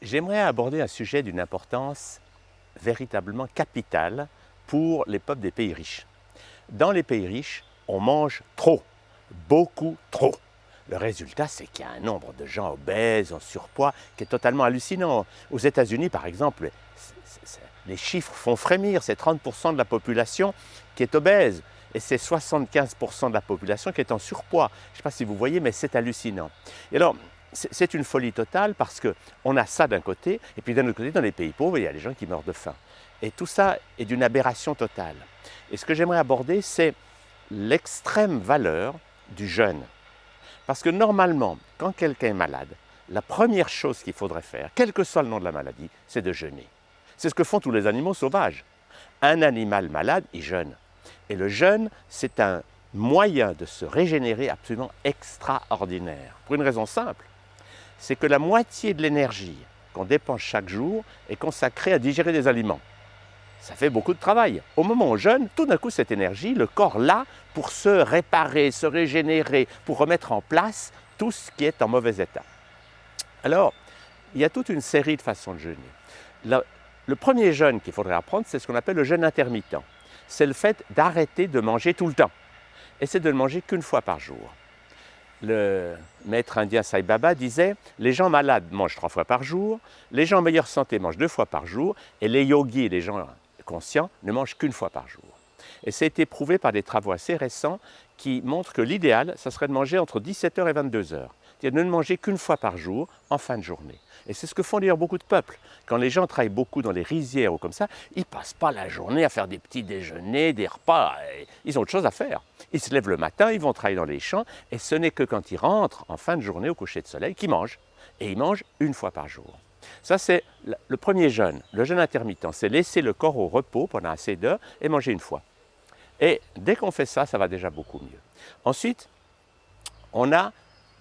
J'aimerais aborder un sujet d'une importance véritablement capitale pour les peuples des pays riches. Dans les pays riches, on mange trop, beaucoup trop. Le résultat, c'est qu'il y a un nombre de gens obèses, en surpoids, qui est totalement hallucinant. Aux États-Unis, par exemple, les chiffres font frémir. C'est 30% de la population qui est obèse et c'est 75% de la population qui est en surpoids. Je ne sais pas si vous voyez, mais c'est hallucinant. Et alors, c'est une folie totale parce qu'on a ça d'un côté, et puis d'un autre côté, dans les pays pauvres, il y a des gens qui meurent de faim. Et tout ça est d'une aberration totale. Et ce que j'aimerais aborder, c'est l'extrême valeur du jeûne. Parce que normalement, quand quelqu'un est malade, la première chose qu'il faudrait faire, quel que soit le nom de la maladie, c'est de jeûner. C'est ce que font tous les animaux sauvages. Un animal malade, il jeûne. Et le jeûne, c'est un moyen de se régénérer absolument extraordinaire. Pour une raison simple, c'est que la moitié de l'énergie qu'on dépense chaque jour est consacrée à digérer des aliments. Ça fait beaucoup de travail. Au moment où on jeûne, tout d'un coup, cette énergie, le corps l'a pour se réparer, se régénérer, pour remettre en place tout ce qui est en mauvais état. Alors, il y a toute une série de façons de jeûner. Le premier jeûne qu'il faudrait apprendre, c'est ce qu'on appelle le jeûne intermittent. C'est le fait d'arrêter de manger tout le temps. Et c'est de ne manger qu'une fois par jour. Le maître indien Sai Baba disait « Les gens malades mangent 3 fois par jour, les gens en meilleure santé mangent 2 fois par jour, et les yogis et les gens conscients ne mangent qu'une fois par jour. » Et ça a été prouvé par des travaux assez récents qui montrent que l'idéal, ça serait de manger entre 17h et 22h. C'est-à-dire de ne manger qu'une fois par jour en fin de journée. Et c'est ce que font d'ailleurs beaucoup de peuples. Quand les gens travaillent beaucoup dans les rizières ou comme ça, ils ne passent pas la journée à faire des petits déjeuners, des repas. Ils ont autre chose à faire. Ils se lèvent le matin, ils vont travailler dans les champs, et ce n'est que quand ils rentrent en fin de journée au coucher de soleil qu'ils mangent. Et ils mangent une fois par jour. Ça, c'est le premier jeûne, le jeûne intermittent. C'est laisser le corps au repos pendant assez d'heures et manger une fois. Et dès qu'on fait ça, ça va déjà beaucoup mieux. Ensuite, on a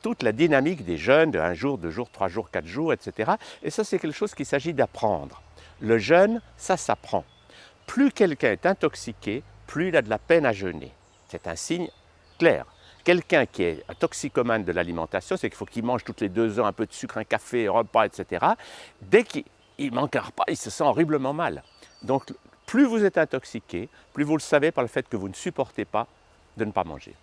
toute la dynamique des jeûnes de 1 jour, 2 jours, 3 jours, 4 jours, etc. Et ça, c'est quelque chose qu'il s'agit d'apprendre. Le jeûne, ça s'apprend. Plus quelqu'un est intoxiqué, plus il a de la peine à jeûner. C'est un signe clair. Quelqu'un qui est un toxicomane de l'alimentation, c'est qu'il faut qu'il mange toutes les 2 heures un peu de sucre, un café, un repas, etc. Dès qu'il manque un repas, il se sent horriblement mal. Donc, plus vous êtes intoxiqué, plus vous le savez par le fait que vous ne supportez pas de ne pas manger.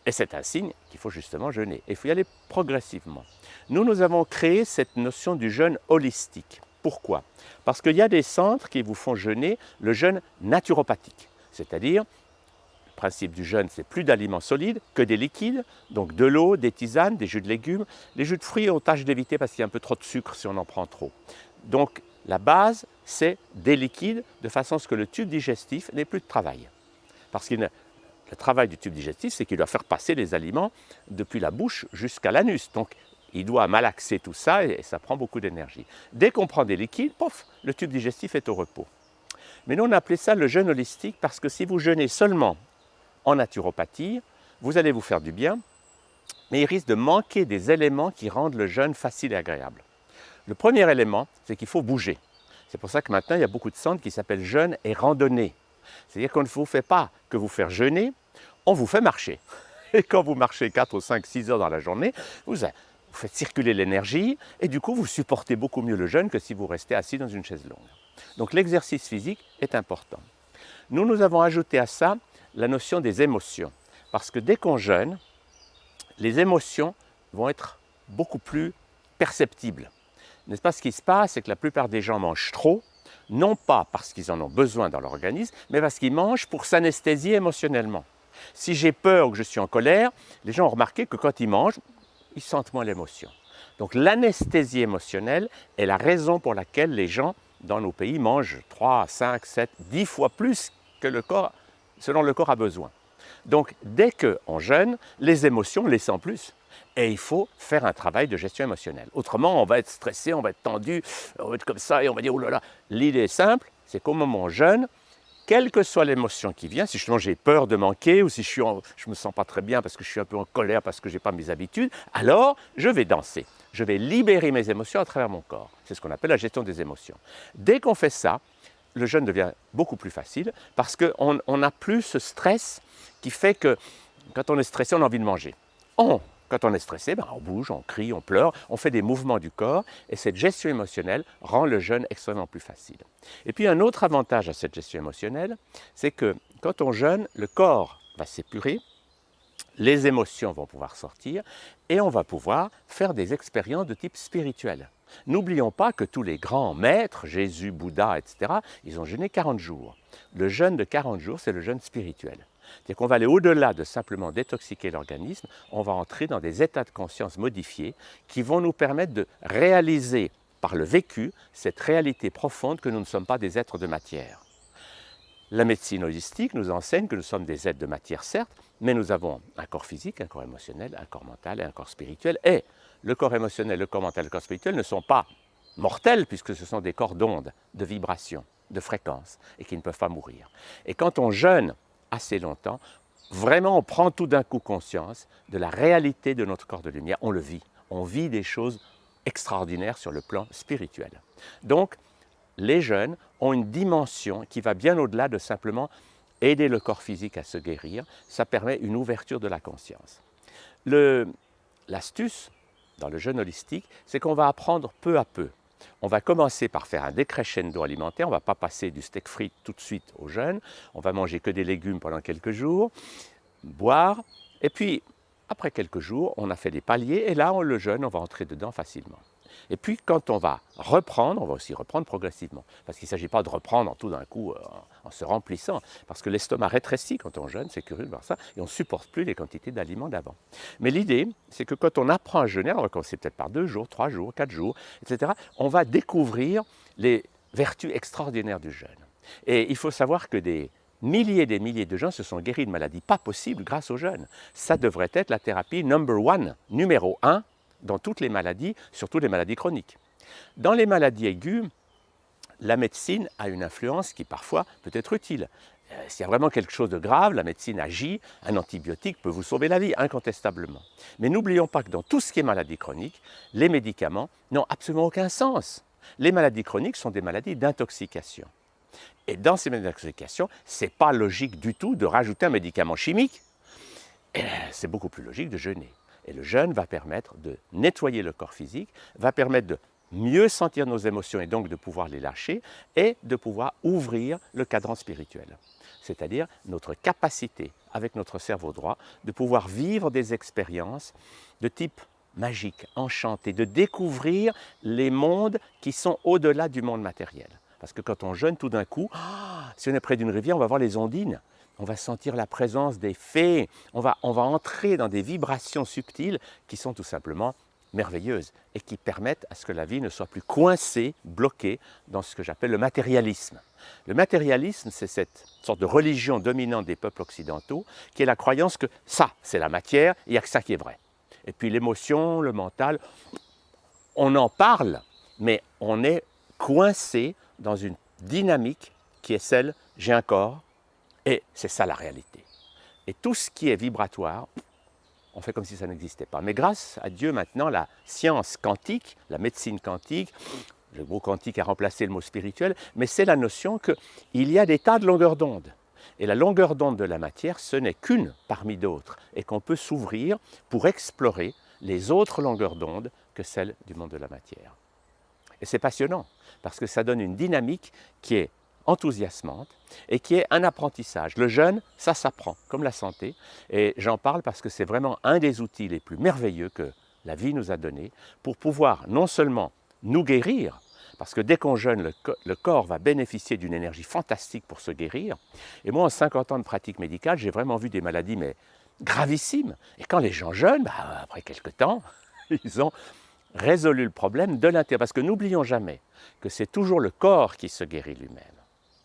Et c'est un signe qu'il faut justement jeûner. Et il faut y aller progressivement. Nous avons créé cette notion du jeûne holistique. Pourquoi? Parce qu'il y a des centres qui vous font jeûner le jeûne naturopathique. C'est-à-dire, le principe du jeûne, c'est plus d'aliments solides que des liquides, donc de l'eau, des tisanes, des jus de légumes. Les jus de fruits, on tâche d'éviter parce qu'il y a un peu trop de sucre si on en prend trop. Donc, la base, c'est des liquides, de façon à ce que le tube digestif n'ait plus de travail. Parce que le travail du tube digestif, c'est qu'il doit faire passer les aliments depuis la bouche jusqu'à l'anus. Donc, il doit malaxer tout ça et ça prend beaucoup d'énergie. Dès qu'on prend des liquides, pof, le tube digestif est au repos. Mais nous, on a appelé ça le jeûne holistique parce que si vous jeûnez seulement en naturopathie, vous allez vous faire du bien, mais il risque de manquer des éléments qui rendent le jeûne facile et agréable. Le premier élément, c'est qu'il faut bouger. C'est pour ça que maintenant, il y a beaucoup de centres qui s'appellent jeûne et randonnée. C'est-à-dire qu'on ne vous fait pas que vous faire jeûner, on vous fait marcher. Et quand vous marchez 4 ou 5, 6 heures dans la journée, vous faites circuler l'énergie et du coup, vous supportez beaucoup mieux le jeûne que si vous restez assis dans une chaise longue. Donc l'exercice physique est important. Nous avons ajouté à ça la notion des émotions. Parce que dès qu'on jeûne, les émotions vont être beaucoup plus perceptibles. N'est-ce pas? Ce qui se passe, c'est que la plupart des gens mangent trop, non pas parce qu'ils en ont besoin dans leur organisme, mais parce qu'ils mangent pour s'anesthésier émotionnellement. Si j'ai peur ou que je suis en colère, les gens ont remarqué que quand ils mangent, ils sentent moins l'émotion. Donc l'anesthésie émotionnelle est la raison pour laquelle les gens dans nos pays mangent 3, 5, 7, 10 fois plus que le corps, selon le corps a besoin. Donc dès qu'on jeûne, les émotions, on les sent plus. Et il faut faire un travail de gestion émotionnelle. Autrement, on va être stressé, on va être tendu, on va être comme ça et on va dire « oh là là ». L'idée est simple, c'est qu'au moment où on jeûne, quelle que soit l'émotion qui vient, si justement j'ai peur de manquer ou si je ne me sens pas très bien parce que je suis un peu en colère parce que je n'ai pas mes habitudes, alors je vais danser. Je vais libérer mes émotions à travers mon corps. C'est ce qu'on appelle la gestion des émotions. Dès qu'on fait ça, le jeûne devient beaucoup plus facile parce qu'on n'a plus ce stress qui fait que quand on est stressé, on a envie de manger. Quand on est stressé, on bouge, on crie, on pleure, on fait des mouvements du corps et cette gestion émotionnelle rend le jeûne extrêmement plus facile. Et puis un autre avantage à cette gestion émotionnelle, c'est que quand on jeûne, le corps va s'épurer, les émotions vont pouvoir sortir et on va pouvoir faire des expériences de type spirituel. N'oublions pas que tous les grands maîtres, Jésus, Bouddha, etc., ils ont jeûné 40 jours. Le jeûne de 40 jours, c'est le jeûne spirituel. C'est-à-dire qu'on va aller au-delà de simplement détoxiquer l'organisme, on va entrer dans des états de conscience modifiés qui vont nous permettre de réaliser par le vécu cette réalité profonde que nous ne sommes pas des êtres de matière. La médecine holistique nous enseigne que nous sommes des êtres de matière, certes, mais nous avons un corps physique, un corps émotionnel, un corps mental et un corps spirituel. Et le corps émotionnel, le corps mental et le corps spirituel ne sont pas mortels puisque ce sont des corps d'ondes, de vibrations, de fréquences et qui ne peuvent pas mourir. Et quand on jeûne assez longtemps, vraiment on prend tout d'un coup conscience de la réalité de notre corps de lumière, on le vit. On vit des choses extraordinaires sur le plan spirituel. Donc, les jeûnes ont une dimension qui va bien au-delà de simplement aider le corps physique à se guérir. Ça permet une ouverture de la conscience. L'astuce dans le jeûne holistique, c'est qu'on va apprendre peu à peu. On va commencer par faire un décrescendo alimentaire. On ne va pas passer du steak frites tout de suite au jeûne. On va manger que des légumes pendant quelques jours, boire. Et puis, après quelques jours, on a fait des paliers. Et là, le jeûne, on va entrer dedans facilement. Et puis, quand on va reprendre, on va aussi reprendre progressivement. Parce qu'il ne s'agit pas de reprendre tout d'un coup en se remplissant. Parce que l'estomac rétrécit quand on jeûne, c'est curieux de voir ça, et on ne supporte plus les quantités d'aliments d'avant. Mais l'idée, c'est que quand on apprend à jeûner, on va commencer peut-être par 2 jours, 3 jours, 4 jours, etc., on va découvrir les vertus extraordinaires du jeûne. Et il faut savoir que des milliers de gens se sont guéris de maladies pas possibles grâce au jeûne. Ça devrait être la thérapie numéro 1, dans toutes les maladies, surtout les maladies chroniques. Dans les maladies aiguës, la médecine a une influence qui parfois peut être utile. S'il y a vraiment quelque chose de grave, la médecine agit, un antibiotique peut vous sauver la vie, incontestablement. Mais n'oublions pas que dans tout ce qui est maladie chronique, les médicaments n'ont absolument aucun sens. Les maladies chroniques sont des maladies d'intoxication. Et dans ces maladies d'intoxication, ce n'est pas logique du tout de rajouter un médicament chimique. C'est beaucoup plus logique de jeûner. Et le jeûne va permettre de nettoyer le corps physique, va permettre de mieux sentir nos émotions et donc de pouvoir les lâcher et de pouvoir ouvrir le cadran spirituel. C'est-à-dire notre capacité, avec notre cerveau droit, de pouvoir vivre des expériences de type magique, enchanté, de découvrir les mondes qui sont au-delà du monde matériel. Parce que quand on jeûne, tout d'un coup, si on est près d'une rivière, on va voir les ondines. On va sentir la présence des fées, on va entrer dans des vibrations subtiles qui sont tout simplement merveilleuses et qui permettent à ce que la vie ne soit plus coincée, bloquée dans ce que j'appelle le matérialisme. Le matérialisme, c'est cette sorte de religion dominante des peuples occidentaux qui est la croyance que ça, c'est la matière, il n'y a que ça qui est vrai. Et puis l'émotion, le mental, on en parle, mais on est coincé dans une dynamique qui est celle « j'ai un corps », et c'est ça la réalité. Et tout ce qui est vibratoire, on fait comme si ça n'existait pas. Mais grâce à Dieu, maintenant, la science quantique, la médecine quantique, le mot quantique a remplacé le mot spirituel, mais c'est la notion qu'il y a des tas de longueurs d'onde. Et la longueur d'onde de la matière, ce n'est qu'une parmi d'autres, et qu'on peut s'ouvrir pour explorer les autres longueurs d'onde que celles du monde de la matière. Et c'est passionnant, parce que ça donne une dynamique qui est enthousiasmante et qui est un apprentissage. Le jeûne, ça s'apprend, comme la santé, et j'en parle parce que c'est vraiment un des outils les plus merveilleux que la vie nous a donné pour pouvoir non seulement nous guérir, parce que dès qu'on jeûne, le corps va bénéficier d'une énergie fantastique pour se guérir. Et moi, en 50 ans de pratique médicale, j'ai vraiment vu des maladies mais gravissimes. Et quand les gens jeûnent, après quelques temps, ils ont résolu le problème de l'intérieur. Parce que n'oublions jamais que c'est toujours le corps qui se guérit lui-même.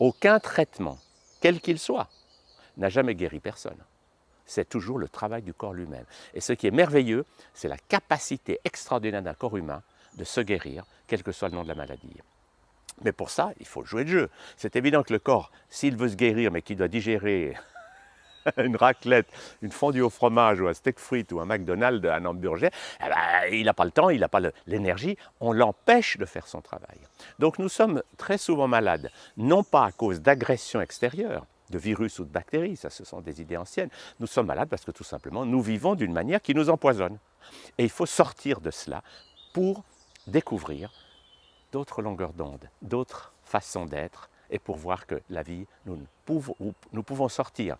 Aucun traitement, quel qu'il soit, n'a jamais guéri personne. C'est toujours le travail du corps lui-même. Et ce qui est merveilleux, c'est la capacité extraordinaire d'un corps humain de se guérir, quel que soit le nom de la maladie. Mais pour ça, il faut jouer le jeu. C'est évident que le corps, s'il veut se guérir, mais qu'il doit digérer une raclette, une fondue au fromage ou un steak frites ou un McDonald's, un hamburger, il n'a pas le temps, il n'a pas l'énergie, on l'empêche de faire son travail. Donc nous sommes très souvent malades, non pas à cause d'agressions extérieures, de virus ou de bactéries, ça ce sont des idées anciennes, nous sommes malades parce que tout simplement nous vivons d'une manière qui nous empoisonne. Et il faut sortir de cela pour découvrir d'autres longueurs d'onde, d'autres façons d'être, et pour voir que la vie, nous pouvons sortir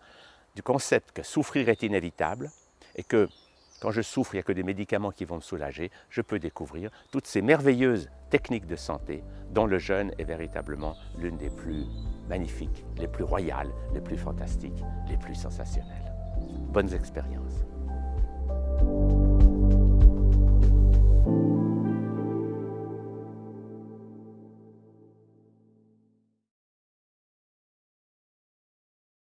du concept que souffrir est inévitable, et que quand je souffre, il n'y a que des médicaments qui vont me soulager, je peux découvrir toutes ces merveilleuses techniques de santé dont le jeûne est véritablement l'une des plus magnifiques, les plus royales, les plus fantastiques, les plus sensationnelles. Bonnes expériences.